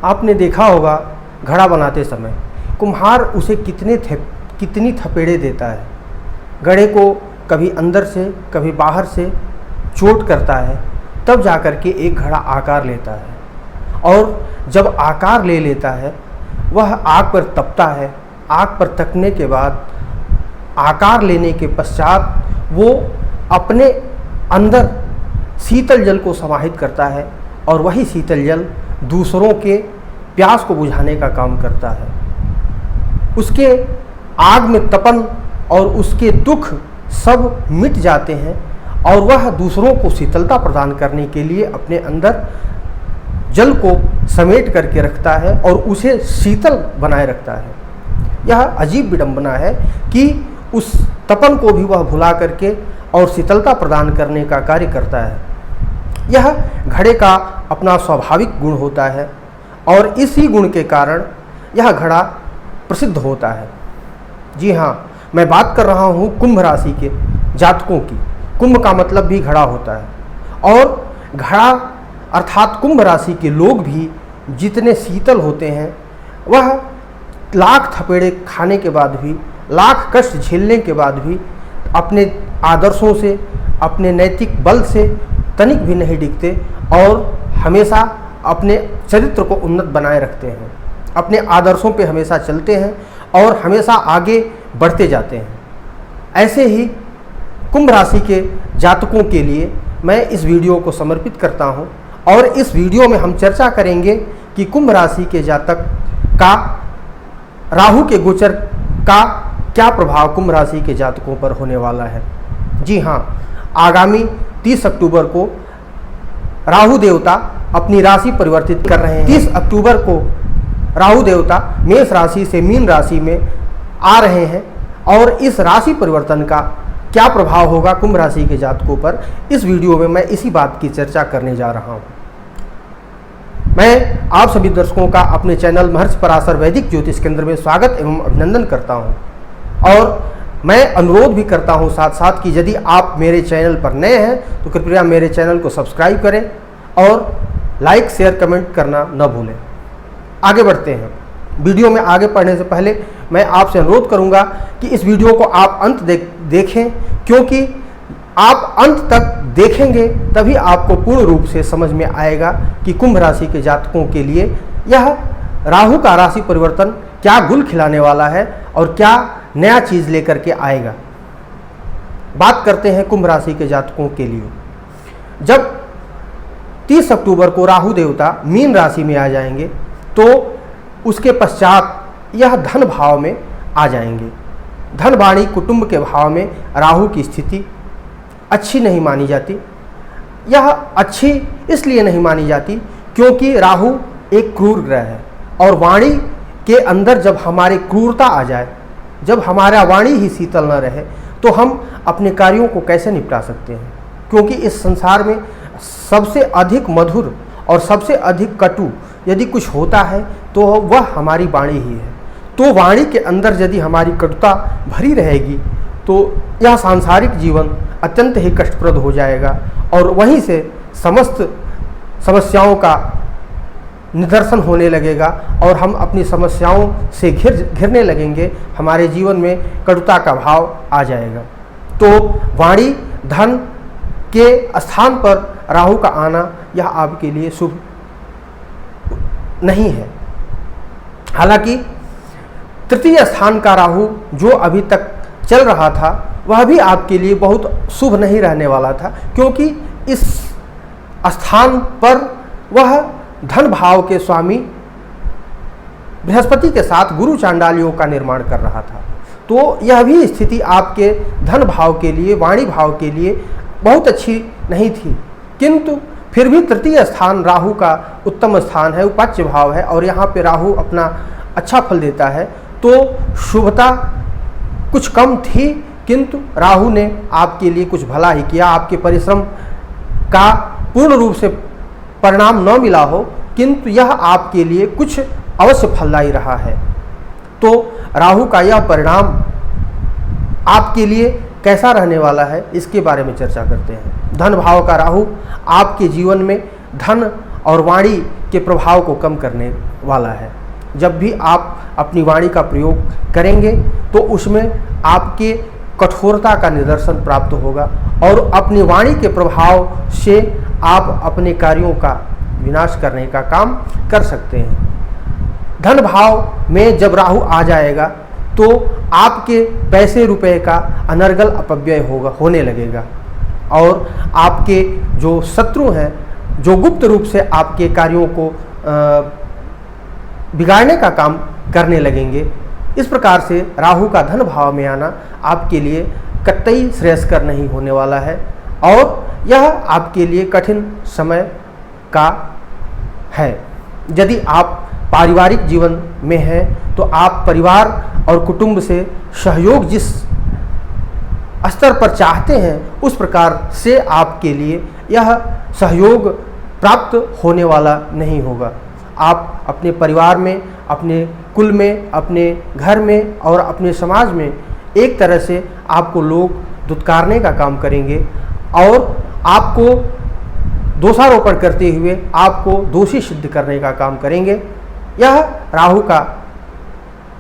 आपने देखा होगा घड़ा बनाते समय कुम्हार उसे कितनी थपेड़े देता है। घड़े को कभी अंदर से कभी बाहर से चोट करता है, तब जाकर के एक घड़ा आकार लेता है। और जब आकार ले लेता है वह आग पर तपता है। आग पर तपने के बाद आकार लेने के पश्चात वो अपने अंदर शीतल जल को समाहित करता है और वही शीतल जल दूसरों के प्यास को बुझाने का काम करता है। उसके आग में तपन और उसके दुख सब मिट जाते हैं और वह दूसरों को शीतलता प्रदान करने के लिए अपने अंदर जल को समेट करके रखता है और उसे शीतल बनाए रखता है। यह अजीब विडंबना है कि उस तपन को भी वह भुला करके और शीतलता प्रदान करने का कार्य करता है। यह घड़े का अपना स्वाभाविक गुण होता है और इसी गुण के कारण यह घड़ा प्रसिद्ध होता है। जी हाँ, मैं बात कर रहा हूँ कुंभ राशि के जातकों की। कुंभ का मतलब भी घड़ा होता है और घड़ा अर्थात कुंभ राशि के लोग भी जितने शीतल होते हैं, वह लाख थपेड़े खाने के बाद भी, लाख कष्ट झेलने के बाद भी अपने आदर्शों से, अपने नैतिक बल से तनिक भी नहीं डिगते और हमेशा अपने चरित्र को उन्नत बनाए रखते हैं, अपने आदर्शों पे हमेशा चलते हैं और हमेशा आगे बढ़ते जाते हैं। ऐसे ही कुंभ राशि के जातकों के लिए मैं इस वीडियो को समर्पित करता हूं और इस वीडियो में हम चर्चा करेंगे कि कुंभ राशि के जातक का राहु के गोचर का क्या प्रभाव कुंभ राशि के जातकों पर होने वाला है। जी हाँ, आगामी 30 अक्टूबर को राहु देवता अपनी राशि परिवर्तित कर रहे हैं। 30 अक्टूबर को राहु देवता मेष राशि से मीन राशि में आ रहे हैं और इस राशि परिवर्तन का क्या प्रभाव होगा कुंभ राशि के जातकों पर, इस वीडियो में मैं इसी बात की चर्चा करने जा रहा हूं। मैं आप सभी दर्शकों का अपने चैनल महर्षि पराशर वैदिक ज्योतिष केंद्र में स्वागत एवं अभिनंदन करता हूं और मैं अनुरोध भी करता हूं साथ साथ कि यदि आप मेरे चैनल पर नए हैं तो कृपया मेरे चैनल को सब्सक्राइब करें और लाइक शेयर कमेंट करना न भूलें। आगे बढ़ते हैं। वीडियो में आगे बढ़ने से पहले मैं आपसे अनुरोध करूंगा कि इस वीडियो को आप अंत देखें, क्योंकि आप अंत तक देखेंगे तभी आपको पूर्ण रूप से समझ में आएगा कि कुंभ राशि के जातकों के लिए यह राहु का राशि परिवर्तन क्या गुल खिलाने वाला है और क्या नया चीज़ लेकर के आएगा। बात करते हैं कुंभ राशि के जातकों के लिए। जब 30 अक्टूबर को राहु देवता मीन राशि में आ जाएंगे तो उसके पश्चात यह धन भाव में आ जाएंगे। धन वाणी कुटुंब के भाव में राहु की स्थिति अच्छी नहीं मानी जाती। यह अच्छी इसलिए नहीं मानी जाती क्योंकि राहु एक क्रूर ग्रह है और वाणी के अंदर जब हमारी क्रूरता आ जाए, जब हमारा वाणी ही शीतल न रहे, तो हम अपने कार्यों को कैसे निपटा सकते हैं। क्योंकि इस संसार में सबसे अधिक मधुर और सबसे अधिक कटु यदि कुछ होता है तो वह हमारी वाणी ही है। तो वाणी के अंदर यदि हमारी कटुता भरी रहेगी तो यह सांसारिक जीवन अत्यंत ही कष्टप्रद हो जाएगा और वहीं से समस्त समस्याओं का निदर्शन होने लगेगा और हम अपनी समस्याओं से घिरने लगेंगे। हमारे जीवन में कटुता का भाव आ जाएगा। तो वाणी धन के स्थान पर राहु का आना यह आपके लिए शुभ नहीं है। हालांकि तृतीय स्थान का राहु जो अभी तक चल रहा था वह भी आपके लिए बहुत शुभ नहीं रहने वाला था, क्योंकि इस स्थान पर वह धन भाव के स्वामी बृहस्पति के साथ गुरु चांडालियों का निर्माण कर रहा था। तो यह भी स्थिति आपके धन भाव के लिए, वाणी भाव के लिए बहुत अच्छी नहीं थी। किंतु फिर भी तृतीय स्थान राहु का उत्तम स्थान है, उपाच्य भाव है और यहाँ पे राहु अपना अच्छा फल देता है। तो शुभता कुछ कम थी, किंतु राहु ने आपके लिए कुछ भला ही किया। आपके परिश्रम का पूर्ण रूप से परिणाम न मिला हो, किंतु यह आपके लिए कुछ अवश्य फलदायी रहा है। तो राहु का यह परिणाम आपके लिए कैसा रहने वाला है, इसके बारे में चर्चा करते हैं। धन भाव का राहु आपके जीवन में धन और वाणी के प्रभाव को कम करने वाला है। जब भी आप अपनी वाणी का प्रयोग करेंगे तो उसमें आपके कठोरता का निदर्शन प्राप्त होगा और अपनी वाणी के प्रभाव से आप अपने कार्यों का विनाश करने का काम कर सकते हैं। धन भाव में जब राहु आ जाएगा तो आपके पैसे रुपए का अनर्गल अपव्यय होने लगेगा और आपके जो शत्रु हैं, जो गुप्त रूप से आपके कार्यों को बिगाड़ने का काम करने लगेंगे। इस प्रकार से राहु का धन भाव में आना आपके लिए कतई श्रेयस्कर नहीं होने वाला है और यह आपके लिए कठिन समय का है। यदि आप पारिवारिक जीवन में हैं तो आप परिवार और कुटुंब से सहयोग जिस स्तर पर चाहते हैं उस प्रकार से आपके लिए यह सहयोग प्राप्त होने वाला नहीं होगा। आप अपने परिवार में, अपने कुल में, अपने घर में और अपने समाज में एक तरह से आपको लोग दुत्कारने का काम करेंगे और आपको दोषारोपण करते हुए आपको दोषी सिद्ध करने का काम करेंगे। यह राहु का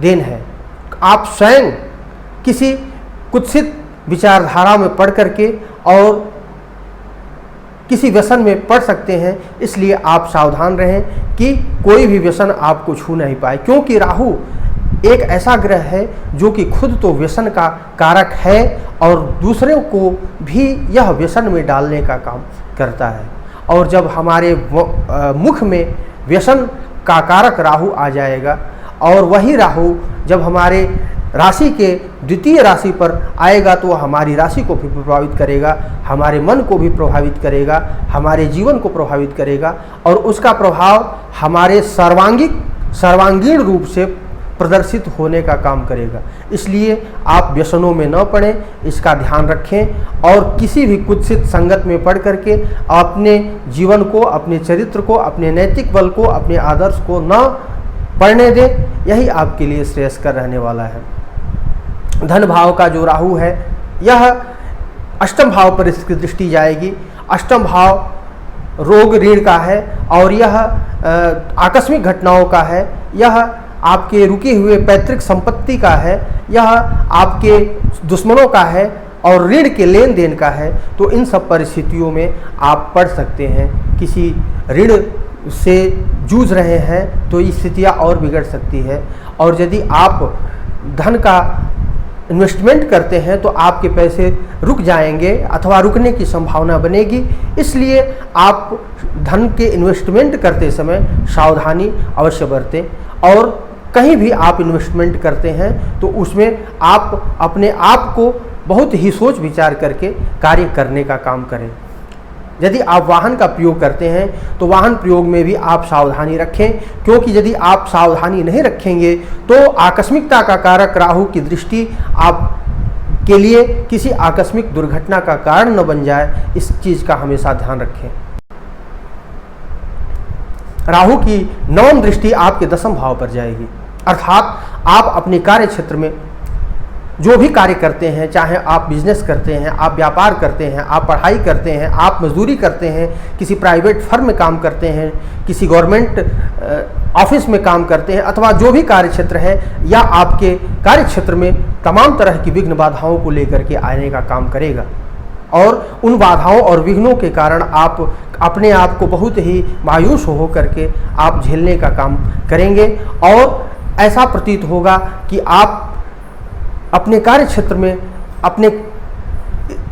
देन है। आप स्वयं किसी कुत्सित विचारधारा में पढ़ करके और किसी व्यसन में पड़ सकते हैं, इसलिए आप सावधान रहें कि कोई भी व्यसन आपको छू नहीं पाए, क्योंकि राहु एक ऐसा ग्रह है जो कि खुद तो व्यसन का कारक है और दूसरों को भी यह व्यसन में डालने का काम करता है। और जब हमारे मुख में व्यसन का कारक राहु आ जाएगा और वही राहु जब हमारे राशि के द्वितीय राशि पर आएगा तो हमारी राशि को भी प्रभावित करेगा, हमारे मन को भी प्रभावित करेगा, हमारे जीवन को प्रभावित करेगा और उसका प्रभाव हमारे सर्वांगीण रूप से प्रदर्शित होने का काम करेगा। इसलिए आप व्यसनों में न पड़ें, इसका ध्यान रखें और किसी भी कुत्सित संगत में पड़ करके अपने जीवन को, अपने चरित्र को, अपने नैतिक बल को, अपने आदर्श को न पढ़ने दें। यही आपके लिए श्रेयस्कर रहने वाला है। धन भाव का जो राहु है यह अष्टम भाव पर इसकी दृष्टि जाएगी। अष्टम भाव रोग ऋण का है और यह आकस्मिक घटनाओं का है, यह आपके रुके हुए पैतृक संपत्ति का है, यह आपके दुश्मनों का है और ऋण के लेन देन का है। तो इन सब परिस्थितियों में आप पढ़ सकते हैं। किसी ऋण से जूझ रहे हैं तो स्थितियाँ और बिगड़ सकती है और यदि आप धन का इन्वेस्टमेंट करते हैं तो आपके पैसे रुक जाएंगे अथवा रुकने की संभावना बनेगी। इसलिए आप धन के इन्वेस्टमेंट करते समय सावधानी अवश्य बरतें और कहीं भी आप इन्वेस्टमेंट करते हैं तो उसमें आप अपने आप को बहुत ही सोच विचार करके कार्य करने का काम करें। यदि आप वाहन का प्रयोग करते हैं तो वाहन प्रयोग में भी आप सावधानी रखें, क्योंकि यदि आप सावधानी नहीं रखेंगे तो आकस्मिकता का कारक राहु की दृष्टि आप के लिए किसी आकस्मिक दुर्घटना का कारण न बन जाए। इस चीज़ का हमेशा ध्यान रखें। राहु की नवम दृष्टि आपके दसम भाव पर जाएगी, अर्थात आप अपने कार्य क्षेत्र में जो भी कार्य करते हैं, चाहे आप बिजनेस करते हैं, आप व्यापार करते हैं, आप पढ़ाई करते हैं, आप मजदूरी करते हैं, किसी प्राइवेट फर्म में काम करते हैं, किसी गवर्नमेंट ऑफिस में काम करते हैं, अथवा जो भी कार्य क्षेत्र है या आपके कार्य क्षेत्र में तमाम तरह की विघ्न बाधाओं को लेकर के आने का काम करेगा और उन बाधाओं और विघ्नों के कारण आप अपने आप को बहुत ही मायूस हो करके आप झेलने का काम करेंगे और ऐसा प्रतीत होगा कि आप अपने कार्य क्षेत्र में अपने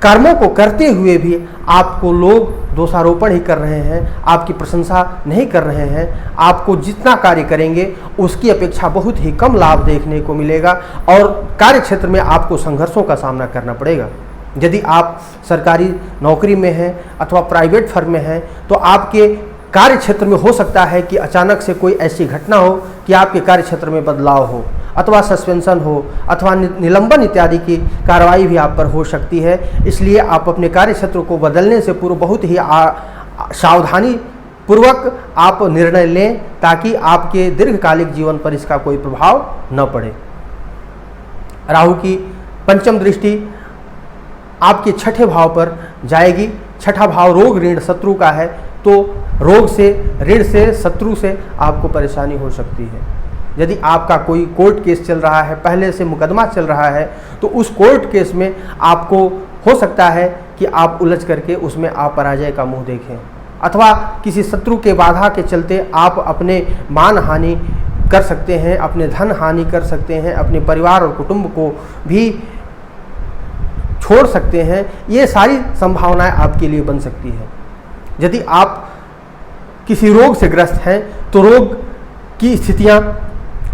कर्मों को करते हुए भी आपको लोग दोषारोपण ही कर रहे हैं, आपकी प्रशंसा नहीं कर रहे हैं। आपको जितना कार्य करेंगे उसकी अपेक्षा बहुत ही कम लाभ देखने को मिलेगा और कार्य क्षेत्र में आपको संघर्षों का सामना करना पड़ेगा। यदि आप सरकारी नौकरी में हैं अथवा प्राइवेट फर्म में हैं तो आपके कार्य क्षेत्र में हो सकता है कि अचानक से कोई ऐसी घटना हो कि आपके कार्य क्षेत्र में बदलाव हो अथवा सस्पेंशन हो अथवा निलंबन इत्यादि की कार्रवाई भी आप पर हो सकती है। इसलिए आप अपने कार्य क्षेत्र को बदलने से पूर्व बहुत ही सावधानी पूर्वक आप निर्णय लें ताकि आपके दीर्घकालिक जीवन पर इसका कोई प्रभाव न पड़े। राहु की पंचम दृष्टि आपके छठे भाव पर जाएगी। छठा भाव रोग ऋण शत्रु का है, तो रोग से, ऋण से, शत्रु से आपको परेशानी हो सकती है। यदि आपका कोई कोर्ट केस चल रहा है, पहले से मुकदमा चल रहा है, तो उस कोर्ट केस में आपको हो सकता है कि आप उलझ करके उसमें आप पराजय का मुंह देखें, अथवा किसी शत्रु के बाधा के चलते आप अपने मान हानि कर सकते हैं, अपने धन हानि कर सकते हैं, अपने परिवार और कुटुंब को भी छोड़ सकते हैं। ये सारी संभावनाएं आपके लिए बन सकती है। यदि आप किसी रोग से ग्रस्त हैं तो रोग की स्थितियां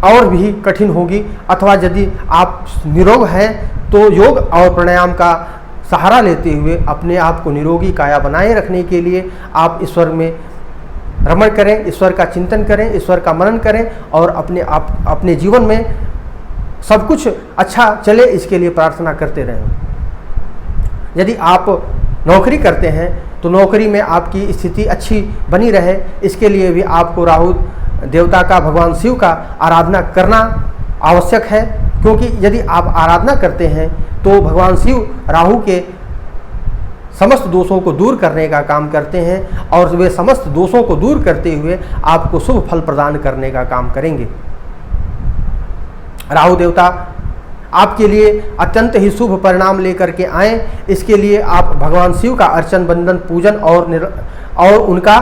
और भी कठिन होगी, अथवा यदि आप निरोग हैं तो योग और प्राणायाम का सहारा लेते हुए अपने आप को निरोगी काया बनाए रखने के लिए आप ईश्वर में रमण करें, ईश्वर का चिंतन करें, ईश्वर का मनन करें और अपने जीवन में सब कुछ अच्छा चले इसके लिए प्रार्थना करते रहें। यदि आप नौकरी करते हैं तो नौकरी में आपकी स्थिति अच्छी बनी रहे, इसके लिए भी आपको राहु देवता का, भगवान शिव का आराधना करना आवश्यक है, क्योंकि यदि आप आराधना करते हैं तो भगवान शिव राहु के समस्त दोषों को दूर करने का काम करते हैं और वे समस्त दोषों को दूर करते हुए आपको शुभ फल प्रदान करने का काम करेंगे। राहु देवता आपके लिए अत्यंत ही शुभ परिणाम लेकर के आएँ, इसके लिए आप भगवान शिव का अर्चन, बंदन, पूजन और उनका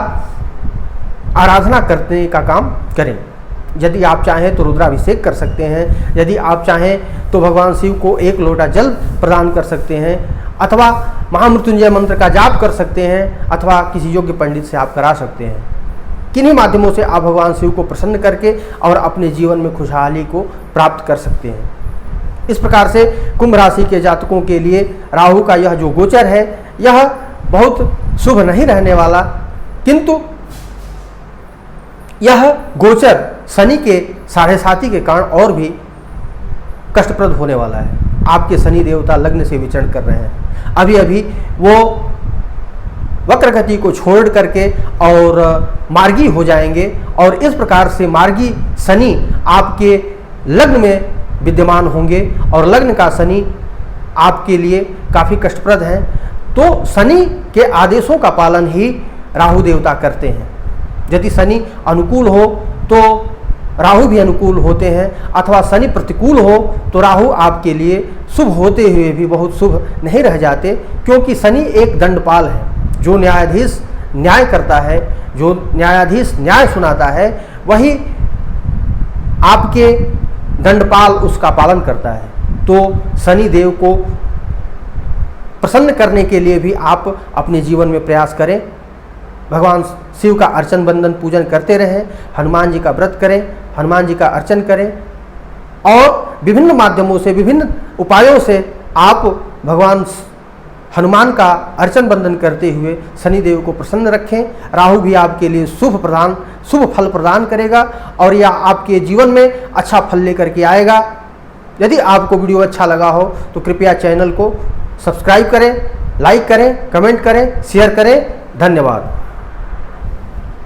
आराधना करने का काम करें। यदि आप चाहें तो रुद्राभिषेक कर सकते हैं, यदि आप चाहें तो भगवान शिव को 1 लोटा जल प्रदान कर सकते हैं, अथवा महामृत्युंजय मंत्र का जाप कर सकते हैं, अथवा किसी योग्य पंडित से आप करा सकते हैं। किन्हीं माध्यमों से आप भगवान शिव को प्रसन्न करके और अपने जीवन में खुशहाली को प्राप्त कर सकते हैं। इस प्रकार से कुंभ राशि के जातकों के लिए राहु का यह जो गोचर है यह बहुत शुभ नहीं रहने वाला, किंतु यह गोचर शनि के 7.5 के कारण और भी कष्टप्रद होने वाला है। आपके शनि देवता लग्न से विचरण कर रहे हैं, अभी अभी वो वक्र गति को छोड़ करके और मार्गी हो जाएंगे, और इस प्रकार से मार्गी शनि आपके लग्न में विद्यमान होंगे और लग्न का शनि आपके लिए काफ़ी कष्टप्रद है। तो शनि के आदेशों का पालन ही राहु देवता करते हैं। यदि शनि अनुकूल हो तो राहु भी अनुकूल होते हैं, अथवा शनि प्रतिकूल हो तो राहु आपके लिए शुभ होते हुए भी बहुत शुभ नहीं रह जाते, क्योंकि शनि एक दंडपाल है। जो न्यायाधीश न्याय करता है, जो न्यायाधीश न्याय सुनाता है, वही आपके दंडपाल उसका पालन करता है। तो शनि देव को प्रसन्न करने के लिए भी आप अपने जीवन में प्रयास करें। भगवान शिव का अर्चन, बंदन, पूजन करते रहें, हनुमान जी का व्रत करें, हनुमान जी का अर्चन करें, और विभिन्न माध्यमों से, विभिन्न उपायों से आप भगवान हनुमान का अर्चन बंदन करते हुए शनिदेव को प्रसन्न रखें। राहु भी आपके लिए शुभ फल प्रदान करेगा और यह आपके जीवन में अच्छा फल लेकर के आएगा। यदि आपको वीडियो अच्छा लगा हो तो कृपया चैनल को सब्सक्राइब करें, लाइक करें, कमेंट करें, शेयर करें। धन्यवाद।